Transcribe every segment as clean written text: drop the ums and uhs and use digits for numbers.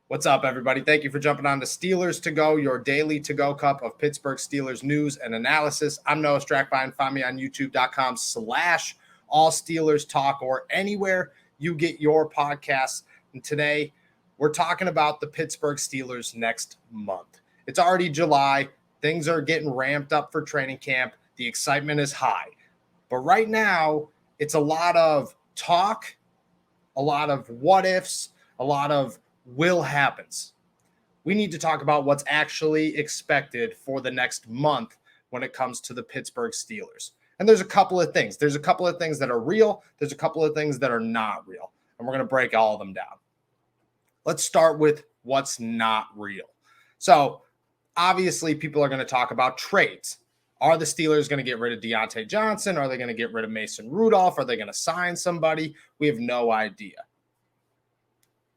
What's up, everybody? Thank you for jumping on the Steelers to Go, your daily to-go cup of Pittsburgh Steelers news and analysis. I'm Noah Strackbein. Find me on youtube.com/all Steelers talk or anywhere you get your podcasts. And today, we're talking about the Pittsburgh Steelers next month. It's already July. Things are getting ramped up for training camp. The excitement is high. But right now, it's a lot of talk, a lot of what ifs, a lot of will happens. We need to talk about what's actually expected for the next month when it comes to the Pittsburgh Steelers. And there's a couple of things. There's a couple of things that are real. There's a couple of things that are not real. And we're going to break all of them down. Let's start with what's not real. So obviously people are going to talk about trades. Are the Steelers going to get rid of Deontay Johnson? Are they going to get rid of Mason Rudolph? Are they going to sign somebody? We have no idea.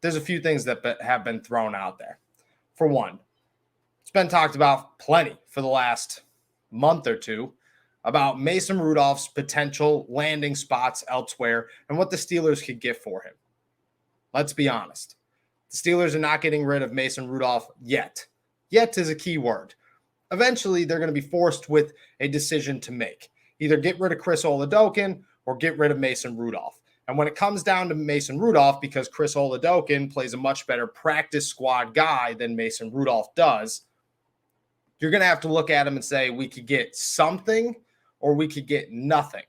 There's a few things that have been thrown out there. For one, it's been talked about plenty for the last month or two about Mason Rudolph's potential landing spots elsewhere and what the Steelers could get for him. Let's be honest. The Steelers are not getting rid of Mason Rudolph yet. Yet is a key word. Eventually, they're going to be forced with a decision to make. Either get rid of Chris Oladokun or get rid of Mason Rudolph. And when it comes down to Mason Rudolph, because Chris Oladokun plays a much better practice squad guy than Mason Rudolph does, you're going to have to look at him and say, we could get something or we could get nothing.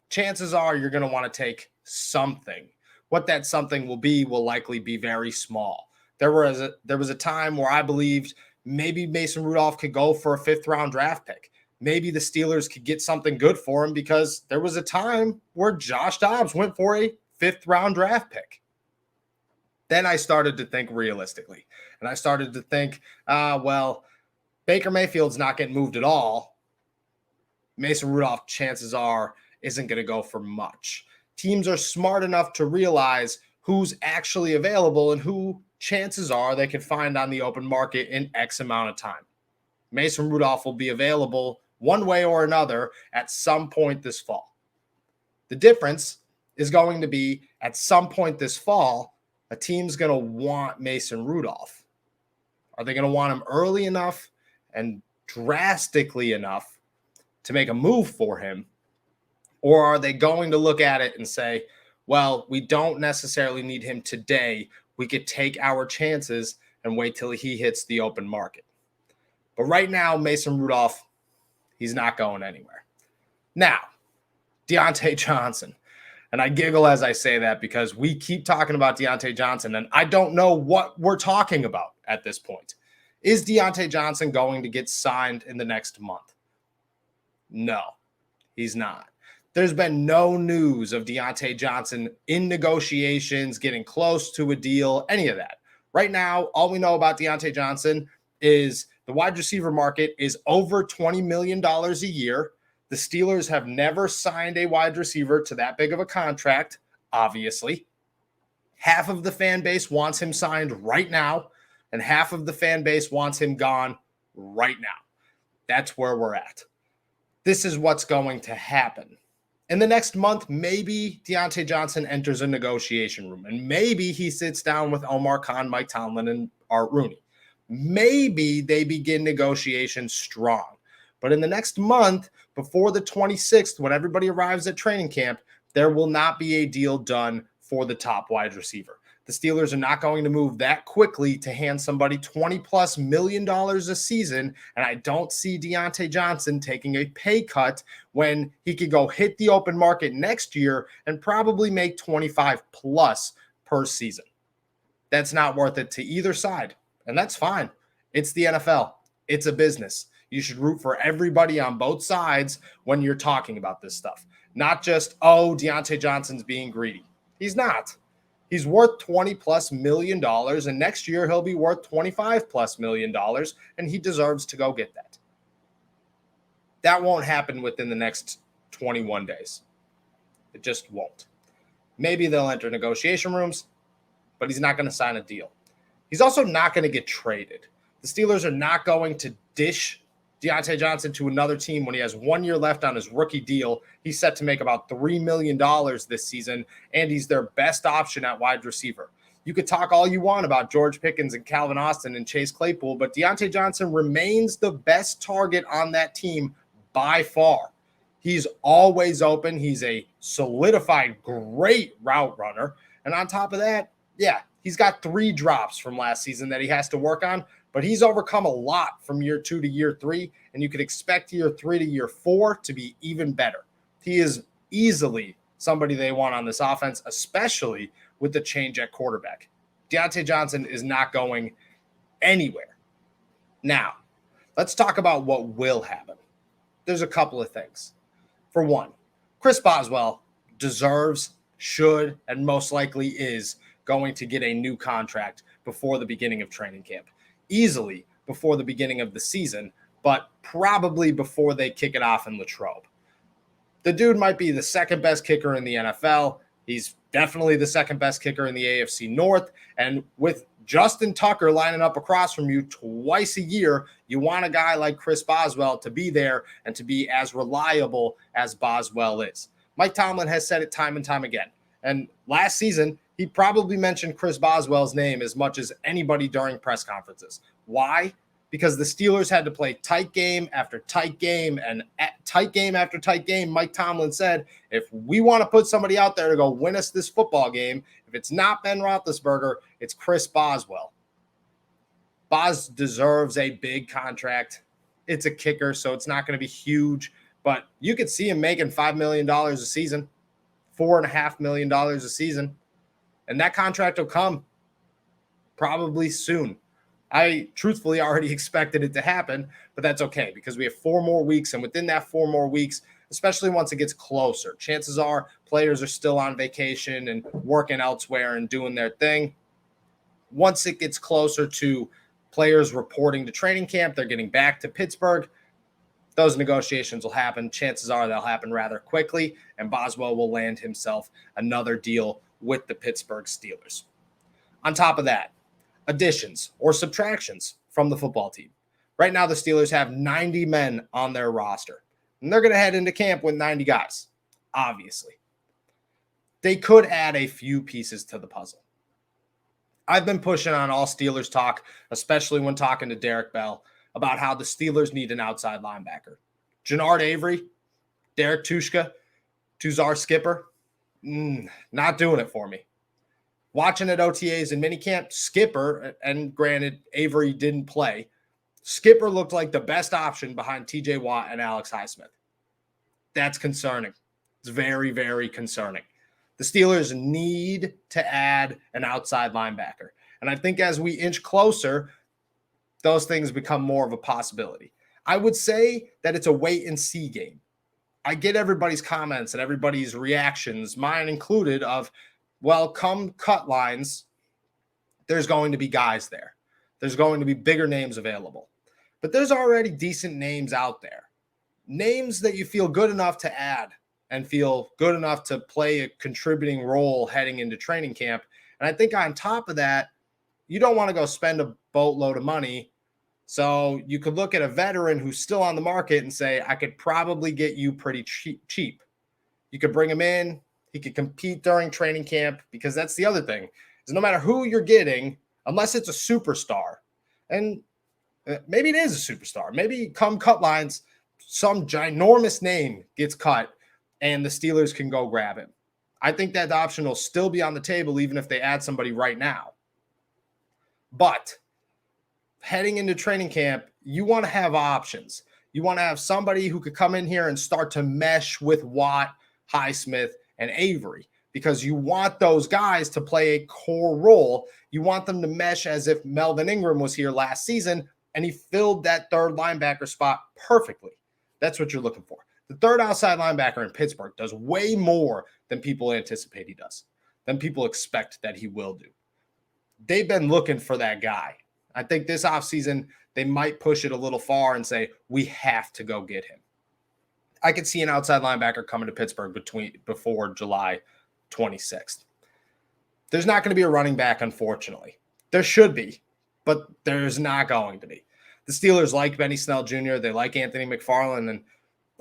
Chances are you're going to want to take something. What that something will likely be very small. There was a time where I believed maybe Mason Rudolph could go for a 5th-round draft pick. Maybe the Steelers could get something good for him because there was a time where Josh Dobbs went for a 5th-round draft pick. Then I started to think realistically. And I started to think, Baker Mayfield's not getting moved at all. Mason Rudolph, chances are, isn't going to go for much. Teams are smart enough to realize who's actually available and who chances are they can find on the open market in X amount of time. Mason Rudolph will be available one way or another at some point this fall. The difference is going to be at some point this fall, a team's going to want Mason Rudolph. Are they going to want him early enough and drastically enough to make a move for him? Or are they going to look at it and say, well, we don't necessarily need him today. We could take our chances and wait till he hits the open market. But right now, Mason Rudolph, he's not going anywhere. Now, Deontay Johnson. And I giggle as I say that because we keep talking about Deontay Johnson, and I don't know what we're talking about at this point. Is Deontay Johnson going to get signed in the next month? No, he's not. There's been no news of Deontay Johnson in negotiations, getting close to a deal, any of that. Right now, all we know about Deontay Johnson is the wide receiver market is over $20 million a year. The Steelers have never signed a wide receiver to that big of a contract, obviously. Half of the fan base wants him signed right now, and half of the fan base wants him gone right now. That's where we're at. This is what's going to happen. In the next month, maybe Deontay Johnson enters a negotiation room, and maybe he sits down with Omar Khan, Mike Tomlin, and Art Rooney. Maybe they begin negotiations strong. But in the next month, before the 26th, when everybody arrives at training camp, there will not be a deal done for the top wide receiver. The Steelers are not going to move that quickly to hand somebody $20+ million a season, and I don't see Deontay Johnson taking a pay cut when he could go hit the open market next year and probably make 25+ per season. That's not worth it to either side. And that's fine. It's the NFL. It's a business. You should root for everybody on both sides when you're talking about this stuff. Not just, Deontay Johnson's being greedy. He's not. He's worth $20+ million, and next year he'll be worth $25+ million, and he deserves to go get that. That won't happen within the next 21 days. It just won't. Maybe they'll enter negotiation rooms, but he's not going to sign a deal. He's also not going to get traded. The Steelers are not going to dish Deontay Johnson to another team when he has 1 year left on his rookie deal. He's set to make about $3 million this season, and he's their best option at wide receiver. You could talk all you want about George Pickens and Calvin Austin and Chase Claypool, but Deontay Johnson remains the best target on that team by far. He's always open. He's a solidified, great route runner. And on top of that, yeah, he's got 3 drops from last season that he has to work on, but he's overcome a lot from year 2 to year 3, and you could expect year 3 to year 4 to be even better. He is easily somebody they want on this offense, especially with the change at quarterback. Deontay Johnson is not going anywhere. Now, let's talk about what will happen. There's a couple of things. For one, Chris Boswell deserves, should, and most likely is going to get a new contract before the beginning of training camp. Easily before the beginning of the season, but probably before they kick it off in Latrobe. The dude might be the second best kicker in the NFL. He's definitely the second best kicker in the AFC North. And with Justin Tucker lining up across from you twice a year, you want a guy like Chris Boswell to be there and to be as reliable as Boswell is. Mike Tomlin has said it time and time again. And last season, he probably mentioned Chris Boswell's name as much as anybody during press conferences. Why? Because the Steelers had to play tight game after tight game, and tight game after tight game, Mike Tomlin said, if we want to put somebody out there to go win us this football game, if it's not Ben Roethlisberger, it's Chris Boswell. Bos deserves a big contract. It's a kicker, so it's not going to be huge, but you could see him making $5 million a season, $4.5 million a season, and that contract will come probably soon. I truthfully already expected it to happen, but that's okay because we have 4 more weeks. And within that 4 more weeks, especially once it gets closer, chances are players are still on vacation and working elsewhere and doing their thing. Once it gets closer to players reporting to training camp, they're getting back to Pittsburgh, those negotiations will happen. Chances are they'll happen rather quickly, and Boswell will land himself another deal with the Pittsburgh Steelers. On top of that, additions or subtractions from the football team. Right now, the Steelers have 90 men on their roster, and they're going to head into camp with 90 guys, obviously. They could add a few pieces to the puzzle. I've been pushing on all Steelers talk, especially when talking to Derek Bell, about how the Steelers need an outside linebacker. Jannard Avery, Derek Tushka, Tuzar Skipper, not doing it for me. Watching at OTAs and minicamp, Skipper, and granted, Avery didn't play, Skipper looked like the best option behind TJ Watt and Alex Highsmith. That's concerning. It's very, very concerning. The Steelers need to add an outside linebacker. And I think as we inch closer, those things become more of a possibility. I would say that it's a wait and see game. I get everybody's comments and everybody's reactions, mine included, of, well, come cut lines, there's going to be guys there. There's going to be bigger names available. But there's already decent names out there. Names that you feel good enough to add and feel good enough to play a contributing role heading into training camp. And I think on top of that, you don't want to go spend a boatload of money. So you could look at a veteran who's still on the market and say, I could probably get you pretty cheap. You could bring him in. He could compete during training camp, because that's the other thing, is no matter who you're getting, unless it's a superstar, and maybe it is a superstar, maybe come cut lines, some ginormous name gets cut and the Steelers can go grab him. I think that option will still be on the table even if they add somebody right now. But heading into training camp, you want to have options. You want to have somebody who could come in here and start to mesh with Watt, Highsmith, and Avery, because you want those guys to play a core role. You want them to mesh as if Melvin Ingram was here last season and he filled that third linebacker spot perfectly. That's what you're looking for. The third outside linebacker in Pittsburgh does way more than people anticipate he does, than people expect that he will do. They've been looking for that guy. I think this offseason they might push it a little far and say, we have to go get him. I could see an outside linebacker coming to Pittsburgh before July 26th. There's not going to be a running back, unfortunately. There should be, but there's not going to be. The Steelers like Benny Snell Jr. They like Anthony McFarland, and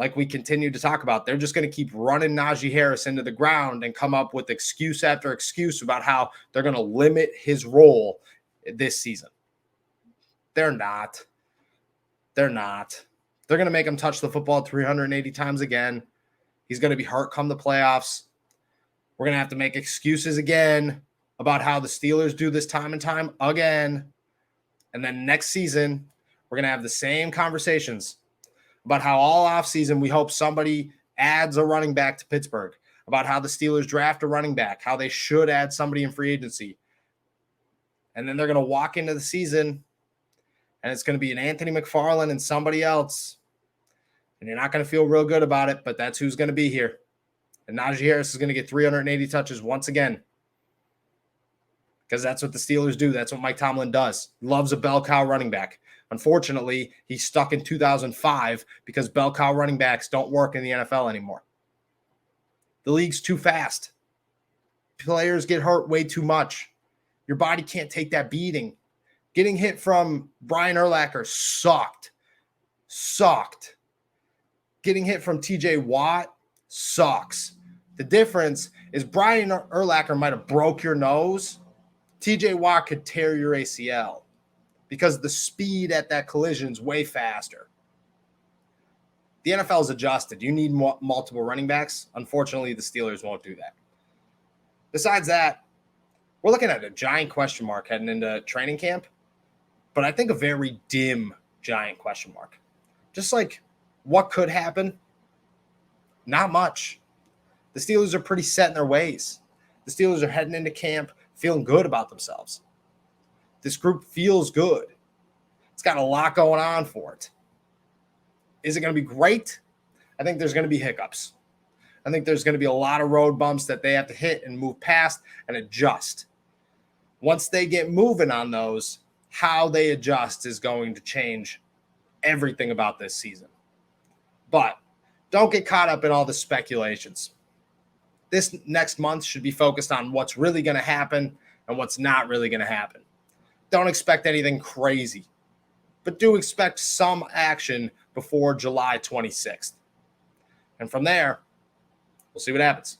like we continue to talk about, they're just going to keep running Najee Harris into the ground and come up with excuse after excuse about how they're going to limit his role this season. They're not. They're not. They're going to make him touch the football 380 times again. He's going to be hurt come the playoffs. We're going to have to make excuses again about how the Steelers do this time and time again. And then next season, we're going to have the same conversations about how all offseason we hope somebody adds a running back to Pittsburgh, about how the Steelers draft a running back, how they should add somebody in free agency. And then they're going to walk into the season, and it's going to be an Anthony McFarland and somebody else. And you're not going to feel real good about it, but that's who's going to be here. And Najee Harris is going to get 380 touches once again. Because that's what the Steelers do. That's what Mike Tomlin does. He loves a bell cow running back. Unfortunately, he's stuck in 2005 because bell cow running backs don't work in the NFL anymore. The league's too fast. Players get hurt way too much. Your body can't take that beating. Getting hit from Brian Urlacher sucked. Getting hit from TJ Watt sucks. The difference is Brian Urlacher might have broke your nose. TJ Watt could tear your ACL because the speed at that collision is way faster. The NFL is adjusted. You need multiple running backs. Unfortunately, the Steelers won't do that. Besides that, we're looking at a giant question mark heading into training camp, but I think a very dim giant question mark. Just like what could happen? Not much. The Steelers are pretty set in their ways. The Steelers are heading into camp feeling good about themselves. This group feels good. It's got a lot going on for it. Is it going to be great? I think there's going to be hiccups. I think there's going to be a lot of road bumps that they have to hit and move past and adjust. Once they get moving on those, how they adjust is going to change everything about this season. But don't get caught up in all the speculations. This next month should be focused on what's really going to happen and what's not really going to happen. Don't expect anything crazy, but do expect some action before July 26th. And from there, we'll see what happens.